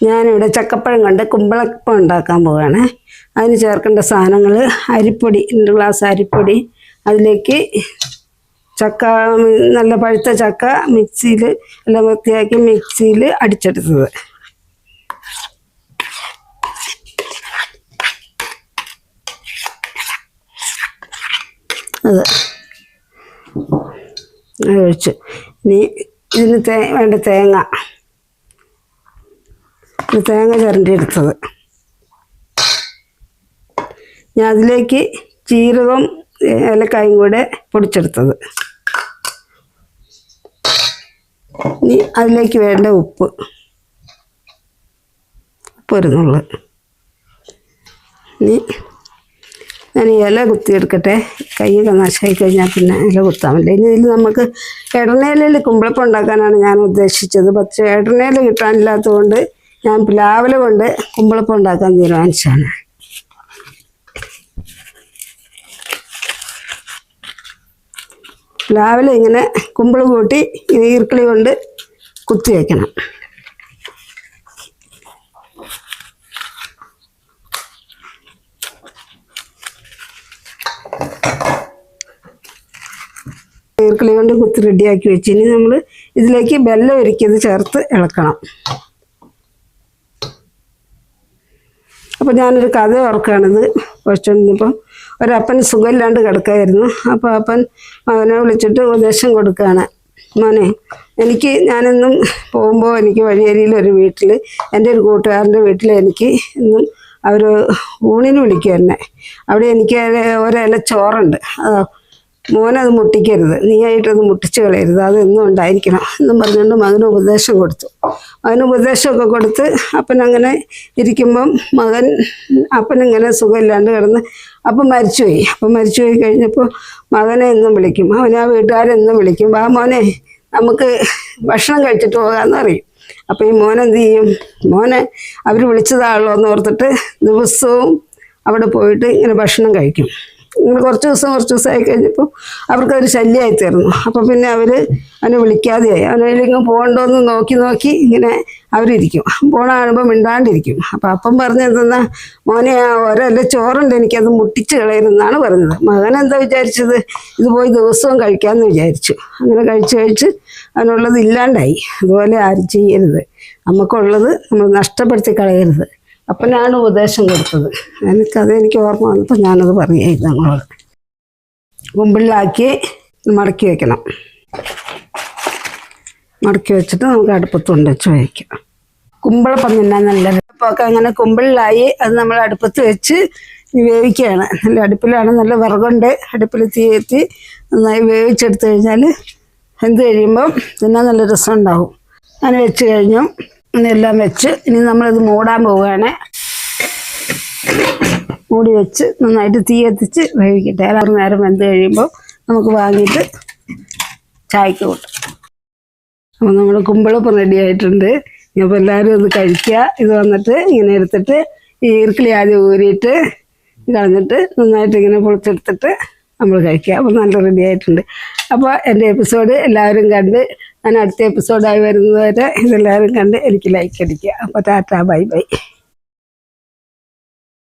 ഞാനിവിടെ ചക്കപ്പഴം കൊണ്ട് കുമ്പളപ്പം ഉണ്ടാക്കാൻ പോവുകയാണ്. അതിന് ചേർക്കേണ്ട സാധനങ്ങൾ അരിപ്പൊടി, 2 ഗ്ലാസ് അരിപ്പൊടി, അതിലേക്ക് ചക്ക, നല്ല പഴുത്ത ചക്ക മിക്സിയിൽ എല്ലാം വൃത്തിയാക്കി മിക്സിയിൽ അടിച്ചെടുത്തത്, അത് ഒഴിച്ചു. ഇനി ഇതിന് വേണ്ട തേങ്ങ ചിരണ്ടി എടുത്തത്. ഞാൻ അതിലേക്ക് ജീരകം ഏലക്കായും കൂടെ പൊടിച്ചെടുത്തത്. ഇനി അതിലേക്ക് വേണ്ട ഉപ്പ് ഒരു നുള്ള്. ഇനി ഞാൻ ഇല കുത്തിയെടുക്കട്ടെ, കൈയൊക്കെ നാശമായി കഴിഞ്ഞാൽ പിന്നെ ഇല കുത്താമല്ല. ഇനി ഇതിൽ നമുക്ക് ഇടനേലയിൽ കുമ്പളപ്പം ഉണ്ടാക്കാനാണ് ഞാൻ ഉദ്ദേശിച്ചത്. പക്ഷേ ഇടനേല കിട്ടാനില്ലാത്തതുകൊണ്ട് ഞാൻ പ്ലാവില കൊണ്ട് കുമ്പളപ്പം ഉണ്ടാക്കാൻ തീരുമാനിച്ചാണ്. പ്ലാവില ഇങ്ങനെ കുമ്പിൾ കൂട്ടി ഈർക്കിളി കൊണ്ട് കുത്തി വയ്ക്കണം. ഈർക്കിളി കൊണ്ട് കുത്തി റെഡിയാക്കി വെച്ച് ഇനി നമ്മൾ ഇതിലേക്ക് വെള്ളം ഒരുക്കിയത് ചേർത്ത് ഇളക്കണം. അപ്പോൾ ഞാനൊരു കഥ ഓർക്കുകയാണിത് കുറച്ചുകൊണ്ടിപ്പം. ഒരപ്പൻ സുഖമില്ലാണ്ട് കിടക്കായിരുന്നു. അപ്പോൾ അപ്പൻ മകനെ വിളിച്ചിട്ട് ഉപദേശം കൊടുക്കുകയാണ്. മോനെ, ഞാനെന്നും പോകുമ്പോൾ എനിക്ക് വഴിയരിയിലൊരു വീട്ടിൽ, എൻ്റെ ഒരു കൂട്ടുകാരൻ്റെ വീട്ടിൽ എനിക്ക് എന്നും അവർ ഊണിന് വിളിക്കും എന്നെ. അവിടെ എനിക്ക് ഒരില ചോറുണ്ട്, മോനത് മുട്ടിക്കരുത്, നീയായിട്ടത് മുട്ടിച്ച് കളയരുത്, അതെന്നും ഉണ്ടായിരിക്കണം എന്നും പറഞ്ഞുകൊണ്ട് മകന് ഉപദേശം കൊടുത്തു. മകന് ഉപദേശമൊക്കെ കൊടുത്ത് അപ്പനങ്ങനെ ഇരിക്കുമ്പം അപ്പനിങ്ങനെ സുഖമില്ലാണ്ട് കിടന്ന് അപ്പം മരിച്ചുപോയി. മരിച്ചുപോയി കഴിഞ്ഞപ്പോൾ മകനെ എന്നും വിളിക്കും, അവനെ ആ വീട്ടുകാരെന്നും വിളിക്കും, വാ മോനെ നമുക്ക് ഭക്ഷണം കഴിച്ചിട്ട് പോകാമെന്ന് പറയും. അപ്പോൾ ഈ മോനെന്ത് ചെയ്യും? മോനെ അവർ വിളിച്ചതാണല്ലോ എന്ന് ഓർത്തിട്ട് ദിവസവും അവിടെ പോയിട്ട് ഇങ്ങനെ ഭക്ഷണം കഴിക്കും. ഇങ്ങനെ കുറച്ച് ദിവസമായി കഴിഞ്ഞപ്പോൾ അവർക്കതൊരു ശല്യമായി തീർന്നു. അപ്പോൾ പിന്നെ അവനെ വിളിക്കാതെയായി. അവനെങ്കിലും പോകണ്ടോന്ന് നോക്കി ഇങ്ങനെ അവരിയ്ക്കും. പോണ കാണുമ്പോൾ മിണ്ടാണ്ടിരിക്കും. അപ്പോൾ അപ്പം പറഞ്ഞെന്തെന്നാ, മോനെ ഒരല്ല ചോറുണ്ട്, എനിക്കത് മുട്ടിച്ച് കളയരുതെന്നാണ് പറഞ്ഞത്. മകൻ എന്താ വിചാരിച്ചത്? ഇത് പോയി ദിവസവും കഴിക്കാമെന്ന് വിചാരിച്ചു. അങ്ങനെ കഴിച്ച് അവനുള്ളത് ഇല്ലാണ്ടായി. അതുപോലെ ആരും ചെയ്യരുത്, നമുക്കുള്ളത് നമ്മൾ നഷ്ടപ്പെടുത്തി കളയരുത്. അപ്പനാണ് ഉപദേശം കൊടുത്തത്. എനിക്ക് ഓർമ്മ വന്നപ്പോൾ ഞാനത് പറയായിരുന്നു ഞങ്ങളോട്. കുമ്പിളിലാക്കി മടക്കി വയ്ക്കണം. മടക്കി വെച്ചിട്ട് നമുക്ക് അടുപ്പത്ത് വെച്ച് വയ്ക്കാം. കുമ്പളപ്പം തിന്നാൻ നല്ലത്. അപ്പോൾ ഒക്കെ അങ്ങനെ കുമ്പിളിലായി അത് നമ്മൾ അടുപ്പത്ത് വെച്ച് വേവിക്കുകയാണ്. നല്ല അടുപ്പിലാണ്, നല്ല വിറകുണ്ട്, അടുപ്പിൽ തീയെത്തി നന്നായി വേവിച്ചെടുത്ത് കഴിഞ്ഞാൽ എന്ത് കഴിയുമ്പം തിന്നാൻ നല്ല രസം ഉണ്ടാവും. അങ്ങനെ വെച്ച് കഴിഞ്ഞു. എല്ലാം വെച്ച് ഇനി നമ്മളിത് മൂടാൻ പോവുകയാണ്. മൂടി വെച്ച് നന്നായിട്ട് തീ കത്തിച്ച് വേവിക്കട്ടെ. നേരം വെന്ത് കഴിയുമ്പോൾ നമുക്ക് വാങ്ങിയിട്ട് ചായക്ക് കൂട്ടും. അപ്പോൾ നമ്മൾ കുമ്പളപ്പം റെഡി ആയിട്ടുണ്ട്. അപ്പോൾ എല്ലാവരും ഇത് കഴിക്കുക. ഇത് വന്നിട്ട് ഇങ്ങനെ എടുത്തിട്ട് ഈ ഈർക്കിളി ആദ്യം ഊരിയിട്ട് കളഞ്ഞിട്ട് നന്നായിട്ട് ഇങ്ങനെ പൊളിച്ചെടുത്തിട്ട് നമ്മൾ കഴിക്കുക. അപ്പോൾ നല്ല റെഡി ആയിട്ടുണ്ട്. അപ്പോൾ എൻ്റെ എപ്പിസോഡ് എല്ലാവരും കണ്ട്, ഞാൻ അടുത്ത എപ്പിസോഡായി വരുന്നതുവരെ ഇതെല്ലാവരും കണ്ട് എനിക്ക് ലൈക്ക് അടിക്കുക. അപ്പോൾ ടാറ്റാ, ബൈ ബൈ.